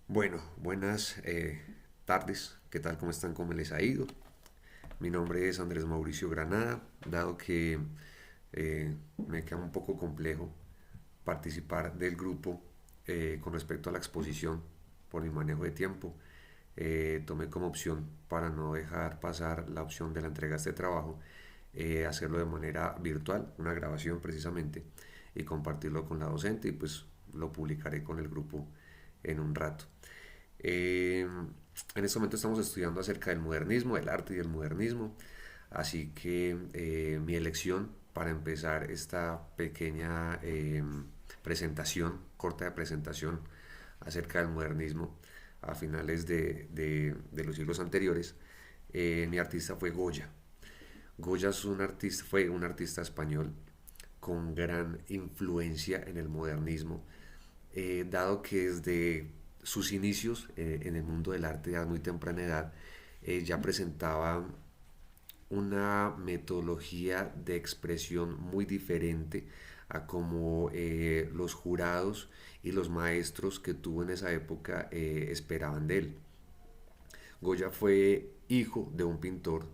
Bueno, buenas tardes. ¿Qué tal? ¿Cómo están? ¿Cómo les ha ido? Mi nombre es Andrés Mauricio Granada. Dado que me queda un poco complejo participar del grupo con respecto a la exposición por mi manejo de tiempo, tomé como opción para no dejar pasar la opción de la entrega de este trabajo, hacerlo de manera virtual, una grabación precisamente, y compartirlo con la docente y pues lo publicaré con el grupo en un rato. En este momento estamos estudiando acerca del modernismo, del arte y del modernismo, así que mi elección para empezar esta pequeña presentación, corta de presentación acerca del modernismo a finales de los siglos anteriores, mi artista fue Goya. Goya es un artista, fue un artista español con gran influencia en el modernismo, dado que desde sus inicios en el mundo del arte a muy temprana edad ya presentaba una metodología de expresión muy diferente a como los jurados y los maestros que tuvo en esa época esperaban de él. Goya fue hijo de un pintor,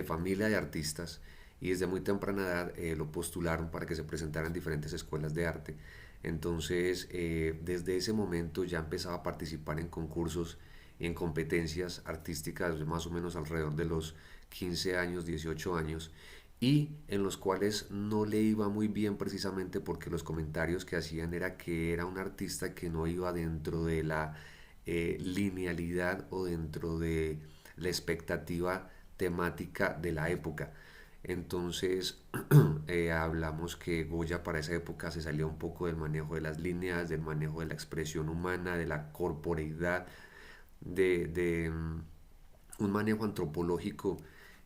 familia de artistas, y desde muy temprana edad lo postularon para que se presentara en diferentes escuelas de arte. Entonces, desde ese momento ya empezaba a participar en concursos y en competencias artísticas más o menos alrededor de los 15 años, 18 años, y en los cuales no le iba muy bien precisamente porque los comentarios que hacían era que era un artista que no iba dentro de la linealidad o dentro de la expectativa temática de la época. Entonces hablamos que Goya para esa época se salía un poco del manejo de las líneas, del manejo de la expresión humana, de la corporeidad, de un manejo antropológico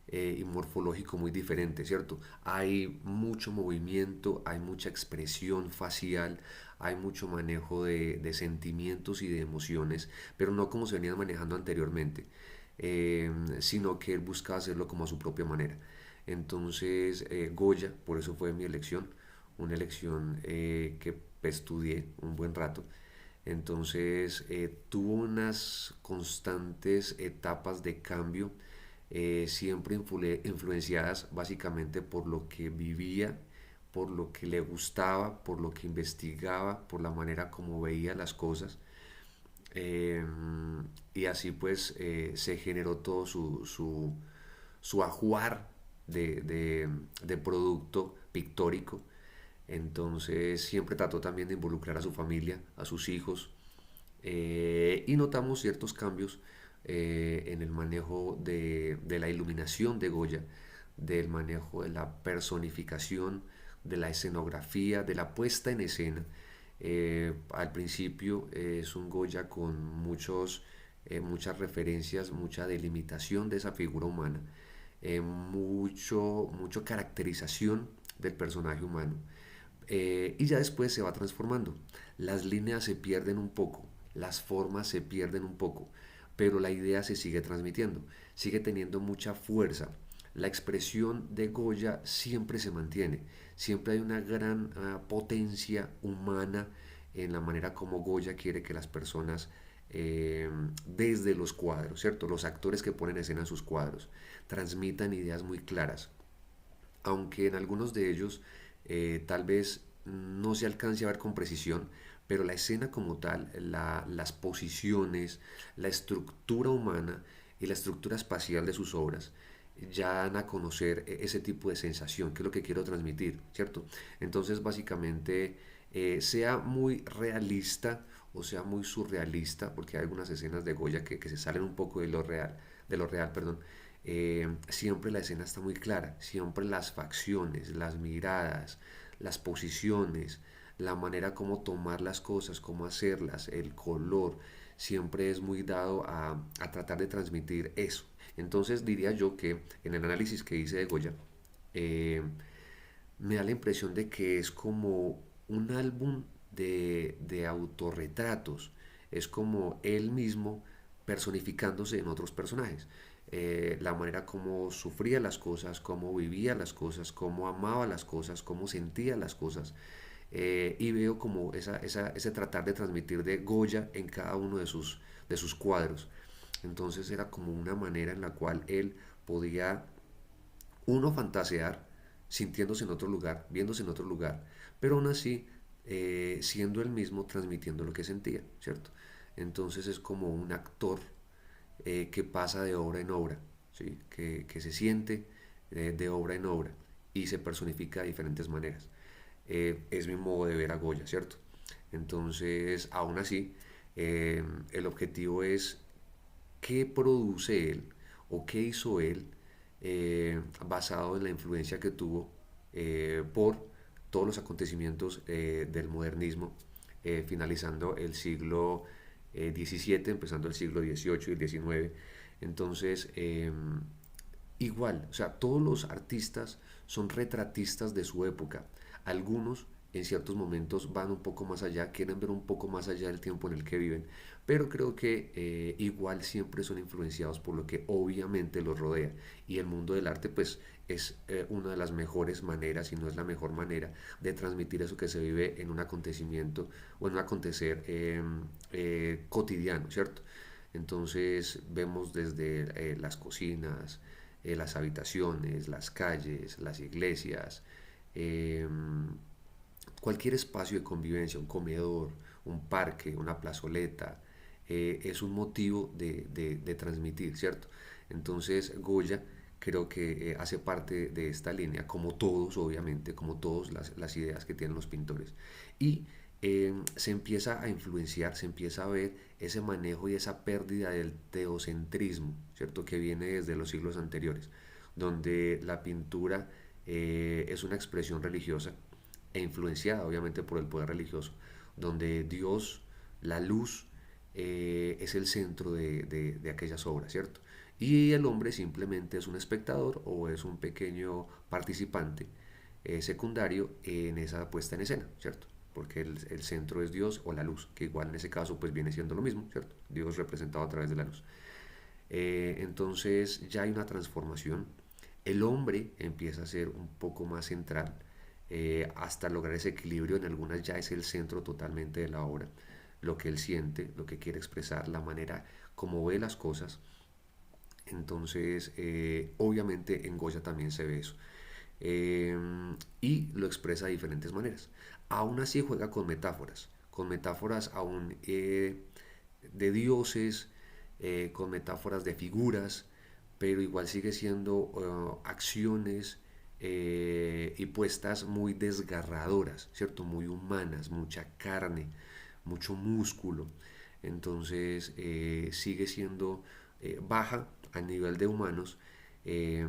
y morfológico muy diferente, ¿cierto? Hay mucho movimiento, hay mucha expresión facial, hay mucho manejo de sentimientos y de emociones, pero no como se venían manejando anteriormente, sino que él buscaba hacerlo como a su propia manera. Entonces, Goya, por eso fue mi elección, una elección que estudié un buen rato. Entonces tuvo unas constantes etapas de cambio, siempre influenciadas básicamente por lo que vivía, por lo que le gustaba, por lo que investigaba, por la manera como veía las cosas. Eh, y así pues se generó todo su ajuar de producto pictórico. Entonces siempre trató también de involucrar a su familia, a sus hijos, y notamos ciertos cambios en el manejo de la iluminación de Goya, del manejo de la personificación, de la escenografía, de la puesta en escena. Al principio es un Goya con muchas referencias, mucha delimitación de esa figura humana, mucho caracterización del personaje humano. Y ya después se va transformando. Las líneas se pierden un poco, las formas se pierden un poco, pero la idea se sigue transmitiendo, sigue teniendo mucha fuerza. La expresión de Goya siempre se mantiene, siempre hay una gran potencia humana en la manera como Goya quiere que las personas desde los cuadros, ¿cierto? Los actores que ponen escena en sus cuadros transmitan ideas muy claras, aunque en algunos de ellos tal vez no se alcance a ver con precisión, pero la escena como tal, las posiciones, la estructura humana y la estructura espacial de sus obras ya dan a conocer ese tipo de sensación, que es lo que quiero transmitir, ¿cierto? Entonces, básicamente, sea muy realista o sea muy surrealista, porque hay algunas escenas de Goya que se salen un poco de lo real, perdón, siempre la escena está muy clara, siempre las facciones, las miradas, las posiciones, la manera como tomar las cosas, cómo hacerlas, el color, siempre es muy dado a tratar de transmitir eso. Entonces diría yo que en el análisis que hice de Goya, eh, me da la impresión de que es como un álbum de autorretratos, es como él mismo personificándose en otros personajes. La manera como sufría las cosas, cómo vivía las cosas, cómo amaba las cosas, cómo sentía las cosas. y veo como ese tratar de transmitir de Goya en cada uno de sus cuadros. Entonces era como una manera en la cual él podía, uno, fantasear, sintiéndose en otro lugar, viéndose en otro lugar, pero aún así siendo él mismo transmitiendo lo que sentía, ¿cierto? Entonces es como un actor que pasa de obra en obra, ¿sí? Que se siente de obra en obra y se personifica de diferentes maneras. Es mi modo de ver a Goya, ¿cierto? Entonces, aún así, el objetivo es qué produce él o qué hizo él basado en la influencia que tuvo por todos los acontecimientos del modernismo, finalizando el siglo XVII, empezando el siglo XVIII y el XIX. Entonces, igual, o sea, todos los artistas son retratistas de su época. Algunos en ciertos momentos van un poco más allá, quieren ver un poco más allá del tiempo en el que viven, pero creo que igual siempre son influenciados por lo que obviamente los rodea. Y el mundo del arte pues es una de las mejores maneras, y no es la mejor manera, de transmitir eso que se vive en un acontecimiento o en un acontecer cotidiano, ¿cierto? Entonces vemos desde las cocinas, las habitaciones, las calles, las iglesias, eh, cualquier espacio de convivencia, un comedor, un parque, una plazoleta, es un motivo de transmitir, ¿cierto? Entonces Goya creo que hace parte de esta línea, como todos, obviamente, como todas las ideas que tienen los pintores. Y se empieza a influenciar, se empieza a ver ese manejo y esa pérdida del teocentrismo, ¿cierto? Que viene desde los siglos anteriores, donde la pintura es una expresión religiosa e influenciada obviamente por el poder religioso, donde Dios, la luz, es el centro de aquellas obras, ¿cierto? Y el hombre simplemente es un espectador o es un pequeño participante secundario en esa puesta en escena, ¿cierto? Porque el centro es Dios o la luz, que igual en ese caso pues viene siendo lo mismo, ¿cierto? Dios representado a través de la luz. Entonces ya hay una transformación. El hombre empieza a ser un poco más central hasta lograr ese equilibrio. En algunas ya es el centro totalmente de la obra, lo que él siente, lo que quiere expresar, la manera como ve las cosas. Entonces, obviamente en Goya también se ve eso. Eh, y lo expresa de diferentes maneras. Aún así juega con metáforas aún de dioses, con metáforas de figuras, pero igual sigue siendo acciones y puestas muy desgarradoras, ¿cierto? Muy humanas, mucha carne, mucho músculo. Entonces sigue siendo baja a nivel de humanos eh,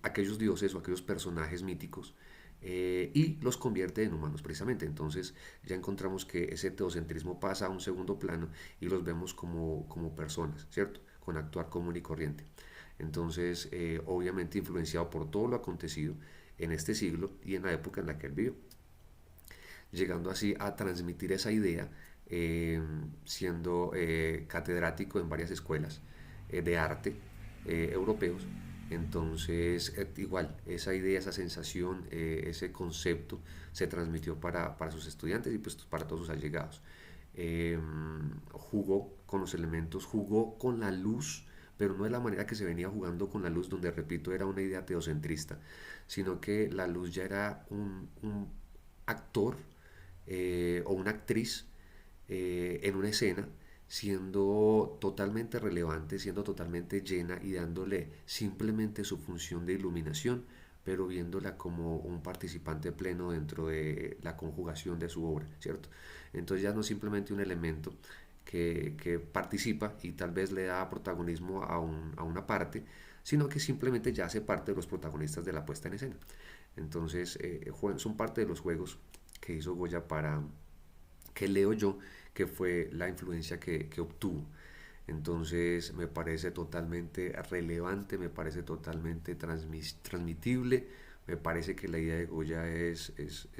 aquellos dioses o aquellos personajes míticos y los convierte en humanos precisamente. Entonces ya encontramos que ese teocentrismo pasa a un segundo plano y los vemos como personas, ¿cierto? Con actuar común y corriente. Entonces, obviamente influenciado por todo lo acontecido en este siglo y en la época en la que él vivió, llegando así a transmitir esa idea, siendo catedrático en varias escuelas de arte europeos. Entonces, igual, esa idea, esa sensación, ese concepto se transmitió para sus estudiantes y pues para todos sus allegados. Eh, Jugó con los elementos, jugó con la luz, pero no de la manera que se venía jugando con la luz, donde, repito, era una idea teocentrista, sino que la luz ya era un actor o una actriz en una escena, siendo totalmente relevante, siendo totalmente llena y dándole simplemente su función de iluminación, pero viéndola como un participante pleno dentro de la conjugación de su obra, ¿cierto? Entonces ya no es simplemente un elemento que participa y tal vez le da protagonismo a una parte, sino que simplemente ya hace parte de los protagonistas de la puesta en escena. Entonces son parte de los juegos que hizo Goya para, que leo yo, que fue la influencia que obtuvo. Entonces me parece totalmente relevante, me parece totalmente transmitible, me parece que la idea de Goya es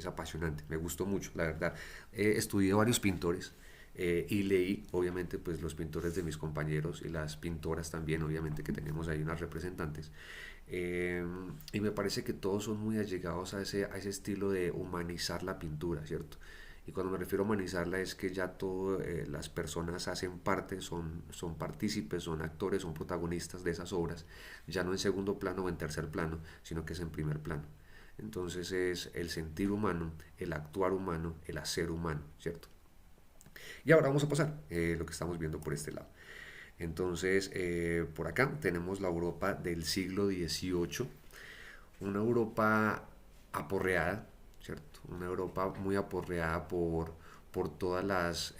apasionante, me gustó mucho, la verdad. Estudié varios pintores y leí, obviamente, pues los pintores de mis compañeros y las pintoras también, obviamente, que tenemos ahí unas representantes. Eh, y me parece que todos son muy allegados a ese estilo de humanizar la pintura, ¿cierto? Y cuando me refiero a humanizarla es que ya todas las personas hacen parte, son partícipes, son actores, son protagonistas de esas obras, ya no en segundo plano o en tercer plano, sino que es en primer plano. Entonces es el sentir humano, el actuar humano, el hacer humano, ¿cierto? Y ahora vamos a pasar lo que estamos viendo por este lado. Entonces, por acá tenemos la Europa del siglo XVIII, una Europa aporreada, ¿cierto? Una Europa muy aporreada por todas las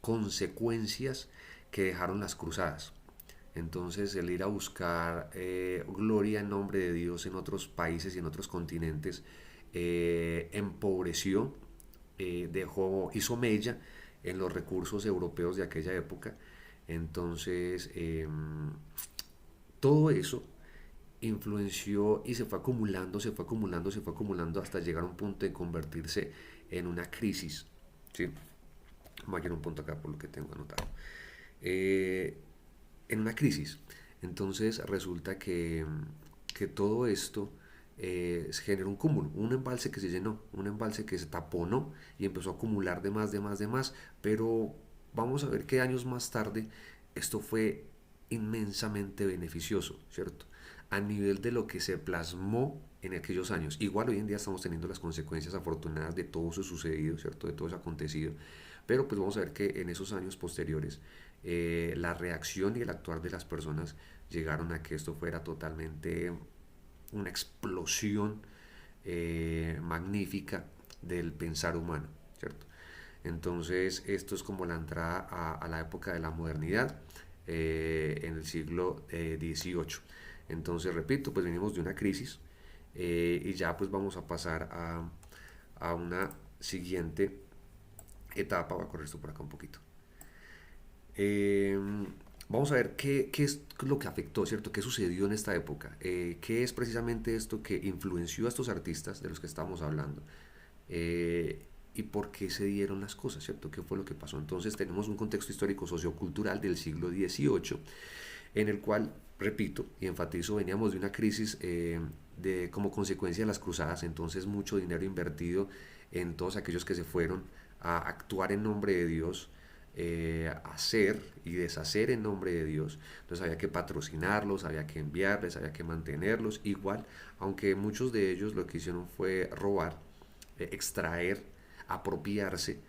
consecuencias que dejaron las cruzadas. Entonces, el ir a buscar gloria en nombre de Dios en otros países y en otros continentes empobreció, hizo mella en los recursos europeos de aquella época. Entonces, todo eso influenció y se fue acumulando, se fue acumulando, se fue acumulando hasta llegar a un punto de convertirse en una crisis. ¿Sí? Vamos a ir a un punto acá por lo que tengo anotado. Eh, en una crisis. Entonces resulta que todo esto generó un cúmulo, un embalse que se llenó, un embalse que se taponó y empezó a acumular de más, de más, de más, pero vamos a ver que años más tarde esto fue inmensamente beneficioso, ¿cierto? A nivel de lo que se plasmó en aquellos años. Igual hoy en día estamos teniendo las consecuencias afortunadas de todo eso sucedido, ¿cierto? De todo eso acontecido. Pero pues vamos a ver que en esos años posteriores la reacción y el actuar de las personas llegaron a que esto fuera totalmente una explosión magnífica del pensar humano, ¿cierto? Entonces esto es como la entrada a la época de la modernidad en el siglo XVIII. Entonces, repito, pues venimos de una crisis y ya pues vamos a pasar a una siguiente etapa. Voy a correr esto por acá un poquito. Eh, Vamos a ver qué es lo que afectó, ¿cierto? ¿Qué sucedió en esta época? ¿Qué es precisamente esto que influenció a estos artistas de los que estamos hablando? Y por qué se dieron las cosas, ¿cierto? ¿Qué fue lo que pasó? Entonces tenemos un contexto histórico sociocultural del siglo XVIII en el cual, repito y enfatizo, veníamos de una crisis como consecuencia de las cruzadas, entonces mucho dinero invertido en todos aquellos que se fueron a actuar en nombre de Dios, hacer y deshacer en nombre de Dios. Entonces había que patrocinarlos, había que enviarles, había que mantenerlos igual, aunque muchos de ellos lo que hicieron fue robar, extraer, apropiarse.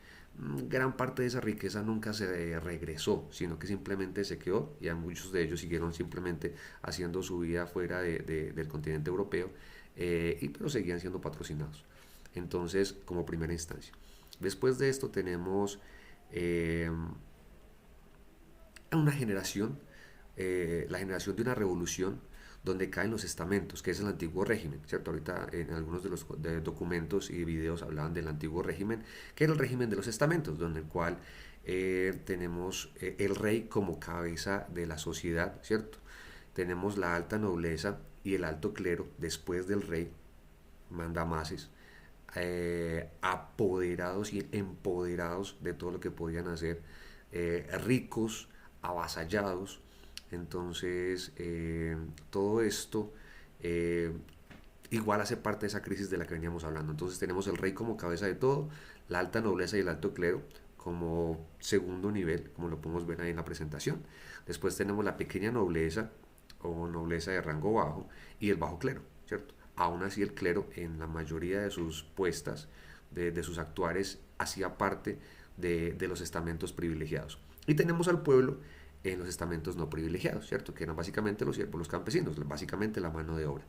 Gran parte de esa riqueza nunca se regresó, sino que simplemente se quedó y a muchos de ellos siguieron simplemente haciendo su vida fuera del continente europeo, pero seguían siendo patrocinados. Entonces, como primera instancia. Después de esto tenemos eh, una generación, la generación de una revolución donde caen los estamentos, que es el antiguo régimen, ¿cierto? Ahorita en algunos de los documentos y videos hablaban del antiguo régimen, que era el régimen de los estamentos, donde el cual tenemos el rey como cabeza de la sociedad, ¿cierto? Tenemos la alta nobleza y el alto clero después del rey, mandamases, apoderados y empoderados de todo lo que podían hacer, ricos, avasallados. Entonces, todo esto igual hace parte de esa crisis de la que veníamos hablando. Entonces tenemos el rey como cabeza de todo, la alta nobleza y el alto clero como segundo nivel, como lo podemos ver ahí en la presentación. Después tenemos la pequeña nobleza o nobleza de rango bajo y el bajo clero, ¿cierto? Aún así el clero en la mayoría de sus puestas, de sus actuares, hacía parte de los estamentos privilegiados. Y tenemos al pueblo en los estamentos no privilegiados, ¿cierto? Que eran básicamente los siervos, los campesinos, básicamente la mano de obra.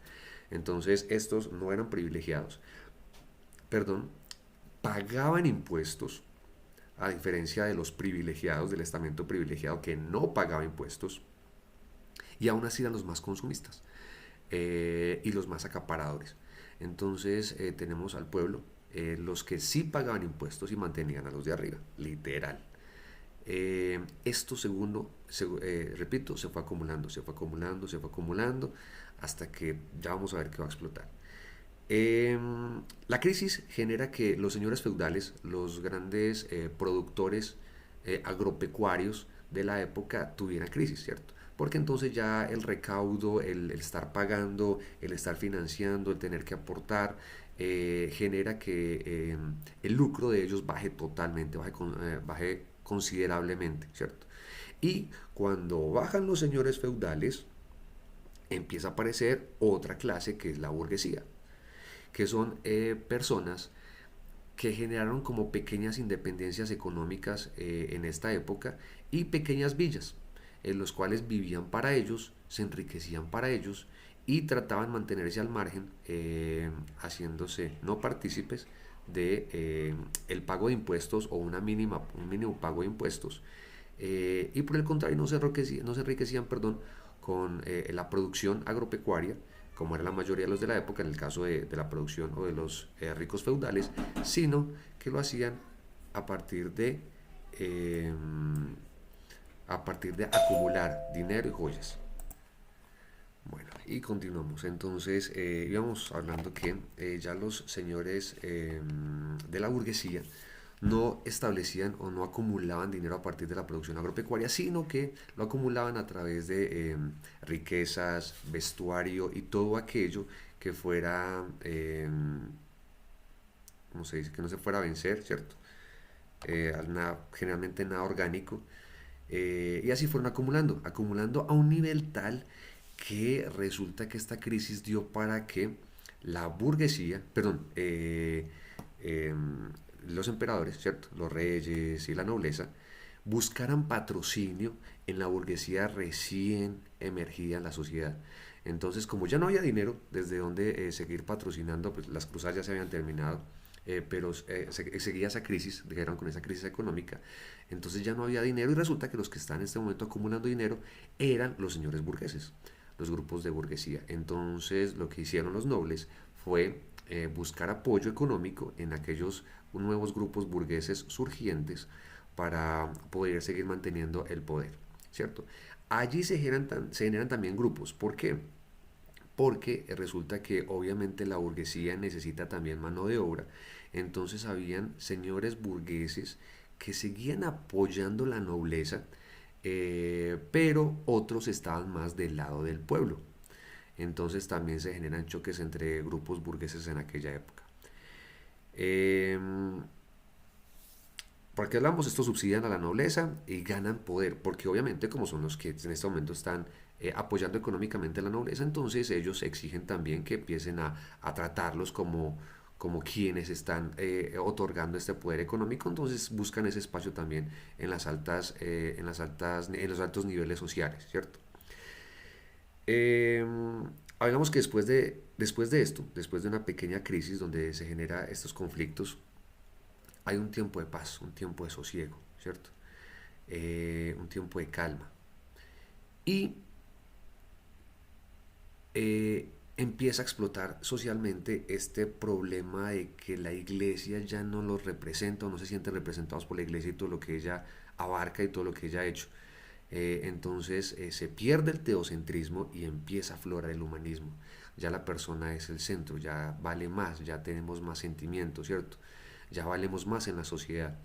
Entonces estos no eran privilegiados, perdón, pagaban impuestos, a diferencia de los privilegiados, del estamento privilegiado que no pagaba impuestos, y aún así eran los más consumistas y los más acaparadores. Entonces tenemos al pueblo, los que sí pagaban impuestos y mantenían a los de arriba, literal. Esto segundo, repito, se fue acumulando, se fue acumulando, se fue acumulando, hasta que ya vamos a ver que va a explotar. La crisis genera que los señores feudales, los grandes productores agropecuarios de la época tuvieran crisis, ¿cierto? porque entonces ya el recaudo, el estar pagando, el estar financiando, el tener que aportar, genera que el lucro de ellos baje totalmente, baje considerablemente, ¿cierto? Y cuando bajan los señores feudales, empieza a aparecer otra clase que es la burguesía, que son personas que generaron como pequeñas independencias económicas en esta época y pequeñas villas, en los cuales vivían para ellos, se enriquecían para ellos y trataban de mantenerse al margen, haciéndose no partícipes de el pago de impuestos o un mínimo pago de impuestos, y por el contrario no se enriquecían, perdón, con la producción agropecuaria, como era la mayoría de los de la época, en el caso de la producción o de los ricos feudales, sino que lo hacían a partir de, eh, a partir de acumular dinero y joyas. Bueno, y continuamos. Entonces, íbamos hablando que ya los señores de la burguesía no establecían o no acumulaban dinero a partir de la producción agropecuaria, sino que lo acumulaban a través de riquezas, vestuario y todo aquello que fuera, ¿cómo se dice? Que no se fuera a vencer, ¿cierto? Generalmente nada orgánico. Y así fueron acumulando, acumulando a un nivel tal que resulta que esta crisis dio para que la burguesía, perdón, los emperadores, ¿cierto? Los reyes y la nobleza, buscaran patrocinio en la burguesía recién emergida en la sociedad. Entonces, como ya no había dinero desde donde seguir patrocinando, pues las cruzadas ya se habían terminado, pero seguía esa crisis, dijeron con esa crisis económica, entonces ya no había dinero y resulta que los que están en este momento acumulando dinero eran los señores burgueses, los grupos de burguesía. Entonces lo que hicieron los nobles fue buscar apoyo económico en aquellos nuevos grupos burgueses surgientes para poder seguir manteniendo el poder, ¿cierto? Allí se generan también grupos. ¿Por qué? Porque resulta que obviamente la burguesía necesita también mano de obra, entonces habían señores burgueses que seguían apoyando la nobleza, pero otros estaban más del lado del pueblo. Entonces también se generan choques entre grupos burgueses en aquella época. Eh, ¿Por qué hablamos? Estos subsidian a la nobleza y ganan poder, porque obviamente como son los que en este momento están apoyando económicamente a la nobleza, entonces ellos exigen también que empiecen a tratarlos como quienes están otorgando este poder económico, entonces buscan ese espacio también en los altos niveles sociales, ¿cierto? Eh, Hagamos que después de esto, después de una pequeña crisis donde se genera estos conflictos, hay un tiempo de paz, un tiempo de sosiego, ¿cierto? Un tiempo de calma. Y empieza a explotar socialmente este problema de que la iglesia ya no los representa o no se sienten representados por la iglesia y todo lo que ella abarca y todo lo que ella ha hecho. Entonces se pierde el teocentrismo y empieza a aflorar el humanismo. Ya la persona es el centro, ya vale más, ya tenemos más sentimientos, ¿cierto? Ya valemos más en la sociedad.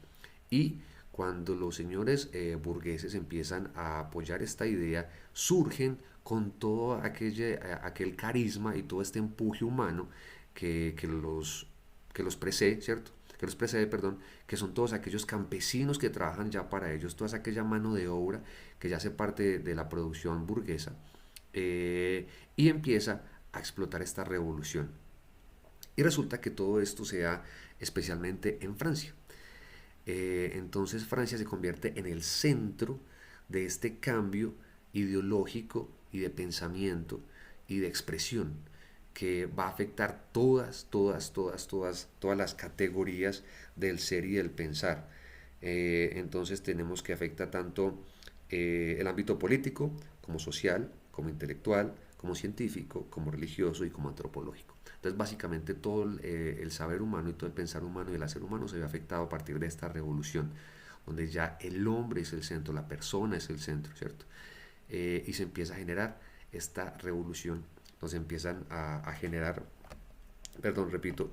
Y cuando los señores burgueses empiezan a apoyar esta idea, surgen con todo aquel carisma y todo este empuje humano que, que los, que los precede, ¿cierto? Que los precede, perdón, que son todos aquellos campesinos que trabajan ya para ellos, toda aquella mano de obra que ya hace parte de la producción burguesa, y empieza a explotar esta revolución. Y resulta que todo esto se da especialmente en Francia. Entonces Francia se convierte en el centro de este cambio ideológico y de pensamiento y de expresión que va a afectar todas las categorías del ser y del pensar. Entonces tenemos que afecta tanto el ámbito político, como social, como intelectual, como científico, como religioso y como antropológico. Entonces básicamente todo el saber humano y todo el pensar humano y el hacer humano se ve afectado a partir de esta revolución, donde ya el hombre es el centro, la persona es el centro, ¿cierto? Y se empieza a generar esta revolución, entonces empiezan a generar, perdón, repito,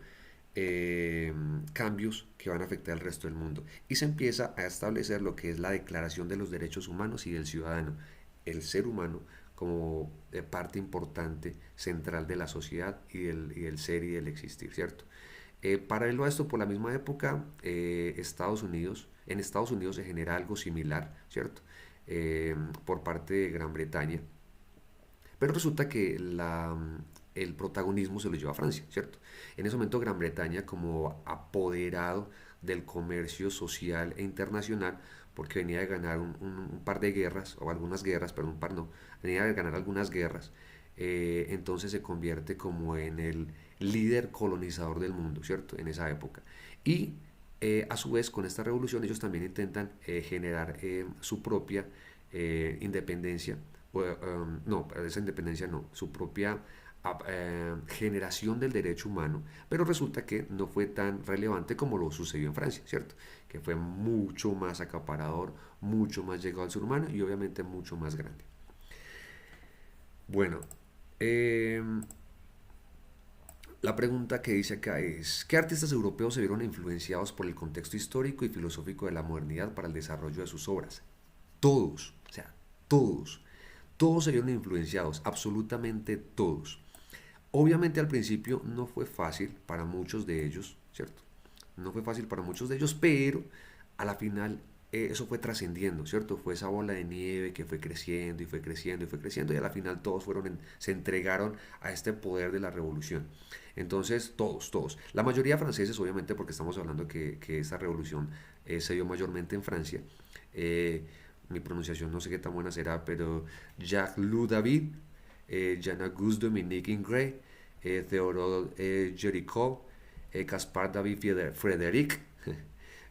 cambios que van a afectar al resto del mundo. Y se empieza a establecer lo que es la Declaración de los Derechos Humanos y del Ciudadano. el ser humano como parte importante, central de la sociedad y del ser y del existir, ¿cierto? Paralelo a esto, por la misma época, en Estados Unidos se genera algo similar, ¿cierto? Por parte de Gran Bretaña, pero resulta que el protagonismo se lo lleva a Francia, ¿cierto? En ese momento Gran Bretaña como apoderado del comercio social e internacional, porque venía de ganar un par de guerras, o algunas guerras, perdón, un par no, venía de ganar algunas guerras, entonces se convierte como en el líder colonizador del mundo, ¿cierto? En esa época. Y a su vez, con esta revolución, ellos también intentan generar su propia independencia, no, esa independencia no, su propia generación del derecho humano, pero resulta que no fue tan relevante como lo sucedió en Francia, ¿cierto? Que fue mucho más acaparador, mucho más llegado al ser humano y obviamente mucho más grande. Bueno, eh, la pregunta que dice acá es, ¿qué artistas europeos se vieron influenciados por el contexto histórico y filosófico de la modernidad para el desarrollo de sus obras? Todos, o sea, todos. Todos se vieron influenciados, absolutamente todos. Obviamente al principio no fue fácil para muchos de ellos, ¿cierto? No fue fácil para muchos de ellos, pero a la final eso fue trascendiendo, ¿cierto? Fue esa bola de nieve que fue creciendo y fue creciendo y fue creciendo y a la final todos se entregaron a este poder de la revolución. Entonces, todos, todos. La mayoría franceses, obviamente, porque estamos hablando que esta revolución se dio mayormente en Francia. Eh, Mi pronunciación no sé qué tan buena será, pero Jacques-Louis David, Jean-Auguste Dominique Ingres, Théodore Géricault, Caspar David Frédéric,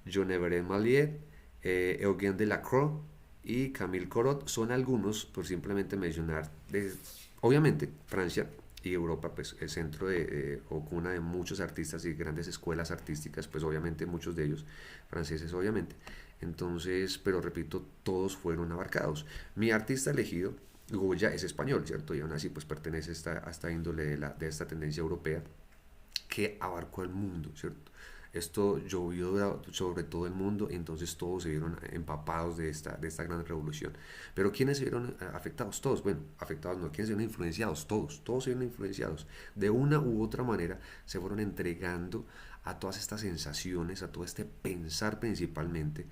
John Everett Maliet, Eugène Delacroix y Camille Corot son algunos, por simplemente mencionar. Obviamente, Francia y Europa, pues el centro o cuna de muchos artistas y grandes escuelas artísticas, pues obviamente muchos de ellos franceses, obviamente. Entonces, pero repito, todos fueron abarcados. Mi artista elegido, Goya, es español, ¿cierto? Y aún así, pues pertenece a esta índole de esta tendencia europea que abarcó el mundo, ¿cierto? Esto llovió sobre todo el mundo y entonces todos se vieron empapados de esta gran revolución. Pero ¿quiénes se vieron afectados? Todos, bueno, afectados no, ¿quiénes se vieron influenciados? Todos, todos se vieron influenciados. De una u otra manera se fueron entregando a todas estas sensaciones, a todo este pensar principalmente,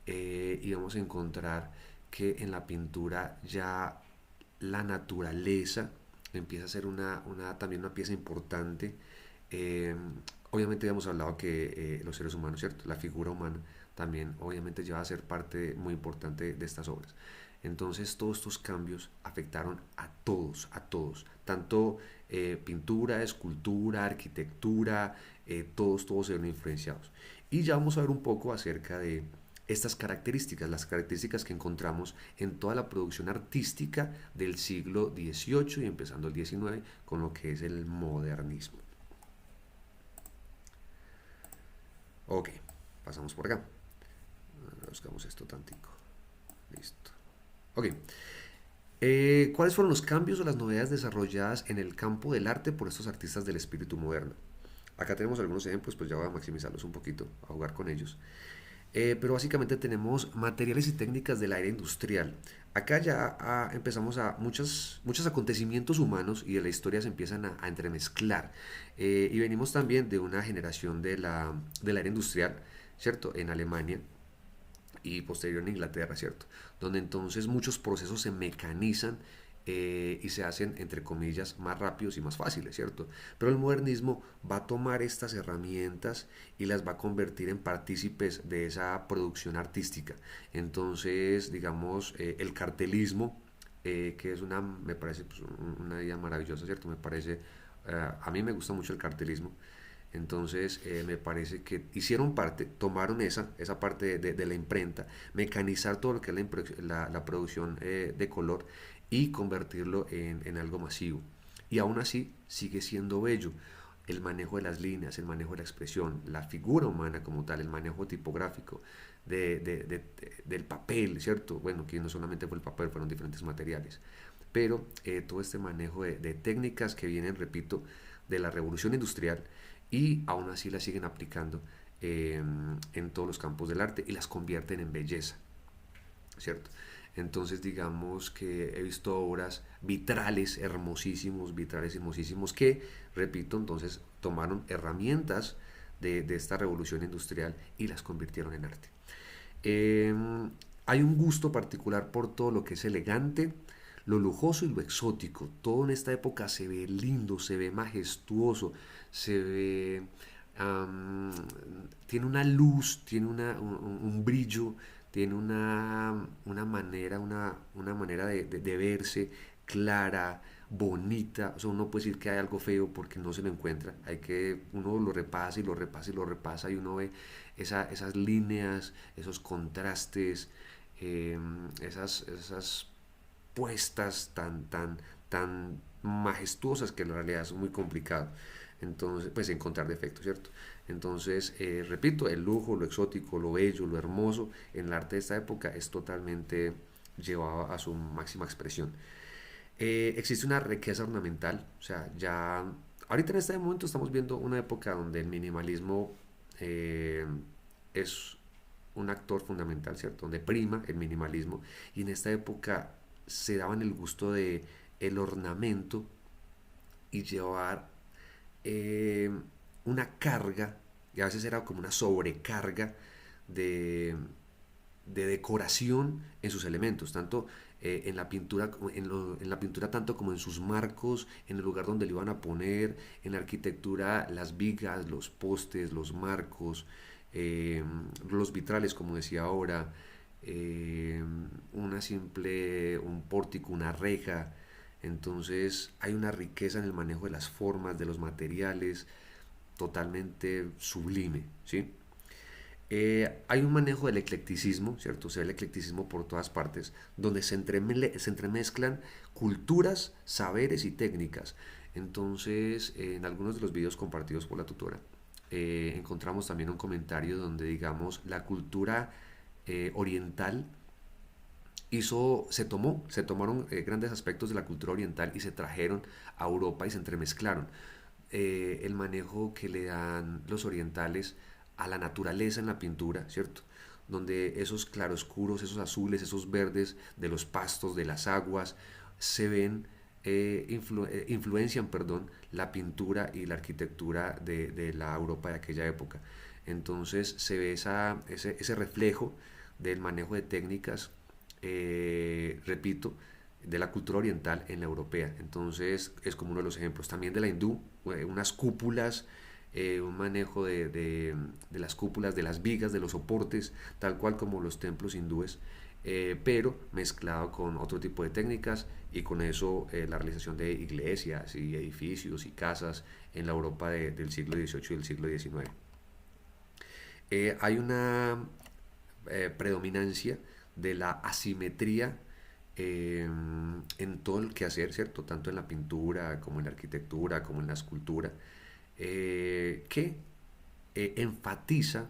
y vamos a encontrar que en la pintura ya la naturaleza empieza a ser también una pieza importante. eh, Obviamente ya hemos hablado que los seres humanos, ¿cierto? La figura humana también obviamente lleva a ser parte muy importante de estas obras. Entonces todos estos cambios afectaron a todos, tanto pintura, escultura, arquitectura, todos se ven influenciados. Y ya vamos a ver un poco acerca de estas características, las características que encontramos en toda la producción artística del siglo XVIII y empezando el XIX con lo que es el modernismo. Ok, pasamos por acá. Buscamos esto tantico. Listo. Ok. ¿Cuáles fueron los cambios o las novedades desarrolladas en el campo del arte por estos artistas del espíritu moderno? Acá tenemos algunos ejemplos, pues ya voy a maximizarlos un poquito, a jugar con ellos. Pero básicamente tenemos materiales y técnicas de la era industrial. Acá ya empezamos a muchos acontecimientos humanos y de la historia se empiezan a entremezclar. Y venimos también de una generación de la era industrial, ¿cierto? En Alemania y posterior en Inglaterra, ¿cierto? Donde entonces muchos procesos se mecanizan y se hacen, entre comillas, más rápidos y más fáciles, ¿cierto? Pero el modernismo va a tomar estas herramientas y las va a convertir en partícipes de esa producción artística. Entonces, digamos, el cartelismo, que es me parece pues, una idea maravillosa, ¿cierto? A mí me gusta mucho el cartelismo. Entonces me parece que hicieron parte, tomaron esa parte de la imprenta, mecanizar todo lo que es la producción de color y convertirlo en algo masivo. Y aún así sigue siendo bello. El manejo de las líneas, el manejo de la expresión, la figura humana como tal, el manejo tipográfico del papel, ¿cierto? Bueno, que no solamente fue el papel, fueron diferentes materiales. Pero todo este manejo de técnicas que vienen, repito, de la revolución industrial y aún así las siguen aplicando en todos los campos del arte y las convierten en belleza, ¿cierto? Entonces digamos que he visto obras vitrales hermosísimos que, repito, entonces tomaron herramientas de esta revolución industrial y las convirtieron en arte. Eh, Hay un gusto particular por todo lo que es elegante, lo lujoso y lo exótico. Todo en esta época se ve lindo, se ve majestuoso, se ve... am, tiene una luz, tiene un brillo, tiene una manera de verse clara, bonita. O sea, uno puede decir que hay algo feo porque no se lo encuentra. Uno lo repasa y lo repasa y lo repasa y uno ve esas líneas, esos contrastes, esas puestas tan majestuosas que en realidad es muy complicado. Entonces, pues encontrar defectos, ¿cierto? Entonces, repito, el lujo, lo exótico, lo bello, lo hermoso en el arte de esta época es totalmente llevado a su máxima expresión. Existe una riqueza ornamental, o sea, ya ahorita en este momento estamos viendo una época donde el minimalismo es un actor fundamental, ¿cierto? Donde prima el minimalismo y en esta época se daban el gusto de el ornamento y llevar eh, una carga, y a veces era como una sobrecarga de, de decoración en sus elementos, tanto en la pintura, en la pintura tanto como en sus marcos, en el lugar donde le iban a poner, en la arquitectura, las vigas, los postes, los marcos, eh, los vitrales, como decía ahora, eh, un pórtico, una reja. Entonces hay una riqueza en el manejo de las formas, de los materiales, totalmente sublime, ¿sí? Hay un manejo del eclecticismo, ¿cierto? Se ve el eclecticismo por todas partes, donde se entremezclan culturas, saberes y técnicas. Entonces, en algunos de los videos compartidos por la tutora, encontramos también un comentario donde, digamos, la cultura oriental se tomaron grandes aspectos de la cultura oriental y se trajeron a Europa y se entremezclaron. El manejo que le dan los orientales a la naturaleza en la pintura, ¿cierto? Donde esos claroscuros, esos azules, esos verdes de los pastos, de las aguas, se ven, influencian, perdón, la pintura y la arquitectura de la Europa de aquella época. Entonces se ve ese reflejo del manejo de técnicas, repito, de la cultura oriental en la europea. Entonces es como uno de los ejemplos. También de la hindú, unas cúpulas, un manejo de las cúpulas, de las vigas, de los soportes, tal cual como los templos hindúes, pero mezclado con otro tipo de técnicas y con eso la realización de iglesias y edificios y casas en la Europa del siglo XVIII y del siglo XIX. Hay una predominancia de la asimetría en todo el quehacer, ¿cierto? Tanto en la pintura como en la arquitectura, como en la escultura, que enfatiza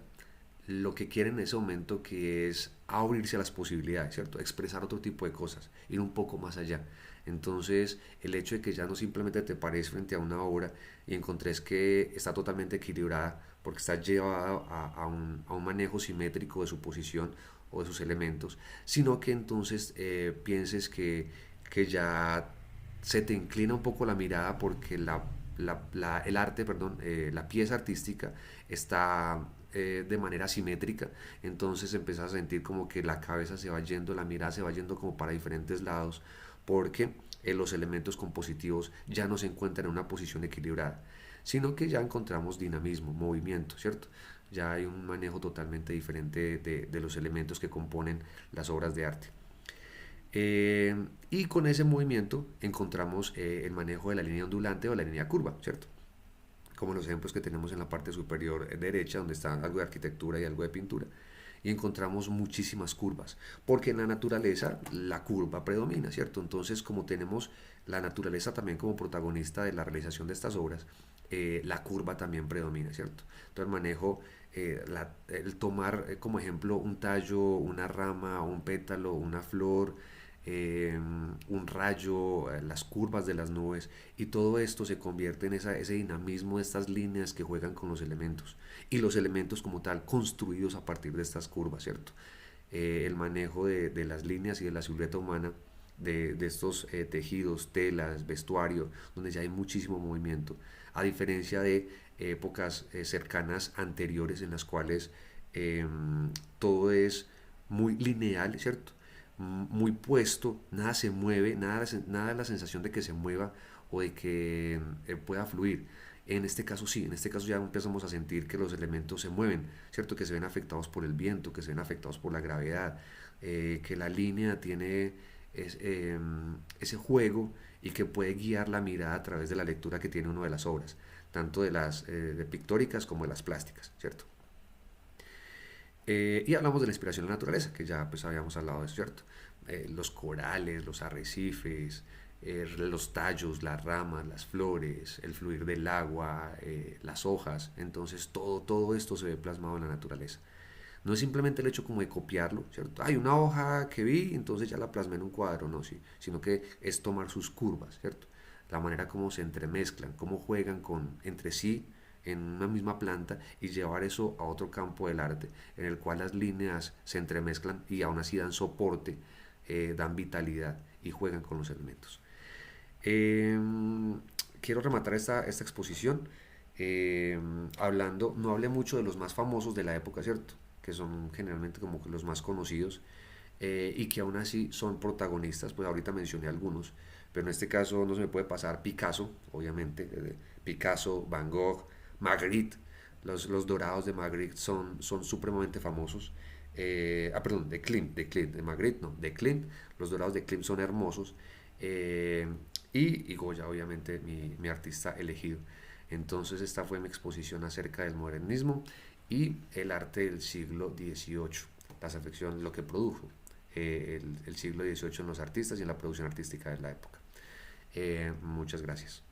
lo que quiere en ese momento, que es abrirse a las posibilidades, ¿cierto? Expresar otro tipo de cosas, ir un poco más allá. Entonces, el hecho de que ya no simplemente te pares frente a una obra y encontres que está totalmente equilibrada porque está llevada a un manejo simétrico de su posición o de sus elementos, sino que entonces pienses que ya se te inclina un poco la mirada porque el arte, perdón, la pieza artística está de manera simétrica, entonces empiezas a sentir como que la cabeza se va yendo, la mirada se va yendo como para diferentes lados, porque los elementos compositivos ya no se encuentran en una posición equilibrada, sino que ya encontramos dinamismo, movimiento, ¿cierto? Ya hay un manejo totalmente diferente de los elementos que componen las obras de arte. Y con ese movimiento encontramos el manejo de la línea ondulante o la línea curva, ¿cierto? Como los ejemplos que tenemos en la parte superior derecha, donde está algo de arquitectura y algo de pintura. Y encontramos muchísimas curvas, porque en la naturaleza la curva predomina, ¿cierto? Entonces, como tenemos la naturaleza también como protagonista de la realización de estas obras, la curva también predomina, ¿cierto? Entonces, el manejo, el tomar como ejemplo un tallo, una rama, un pétalo, una flor, un rayo, las curvas de las nubes, y todo esto se convierte en ese dinamismo de estas líneas que juegan con los elementos y los elementos como tal construidos a partir de estas curvas, ¿cierto? el manejo de las líneas y de la silueta humana, de estos tejidos, telas, vestuario, donde ya hay muchísimo movimiento, a diferencia de épocas cercanas anteriores en las cuales eh, todo es muy lineal, ¿cierto? Muy puesto, nada se mueve, nada da la sensación de que se mueva o de que pueda fluir. En este caso sí, en este caso ya empezamos a sentir que los elementos se mueven, ¿cierto? Que se ven afectados por el viento, que se ven afectados por la gravedad, que la línea tiene ese juego y que puede guiar la mirada a través de la lectura que tiene uno de las obras, tanto de las de pictóricas como de las plásticas, ¿cierto? Y hablamos de la inspiración en la naturaleza, que ya pues habíamos hablado de eso, ¿cierto? Los corales, los arrecifes, los tallos, las ramas, las flores, el fluir del agua, las hojas. Entonces todo esto se ve plasmado en la naturaleza. No es simplemente el hecho como de copiarlo, ¿cierto? Hay una hoja que vi, entonces ya la plasmé en un cuadro, no, sí, sino que es tomar sus curvas, ¿cierto? La manera como se entremezclan, cómo juegan entre sí en una misma planta y llevar eso a otro campo del arte, en el cual las líneas se entremezclan y aún así dan soporte, dan vitalidad y juegan con los elementos. Eh, Quiero rematar esta exposición hablando, no hablé mucho de los más famosos de la época, ¿cierto? Que son generalmente como que los más conocidos y que aún así son protagonistas, pues ahorita mencioné algunos, pero en este caso no se me puede pasar Picasso, obviamente, Picasso, Van Gogh, Magritte, los dorados de Magritte son supremamente famosos. Perdón, de Magritte, no, de Klimt, los dorados de Klimt son hermosos. Eh, y Goya, obviamente, mi artista elegido. Entonces esta fue mi exposición acerca del modernismo y el arte del siglo XVIII, las afecciones, lo que produjo el siglo XVIII en los artistas y en la producción artística de la época. Muchas gracias.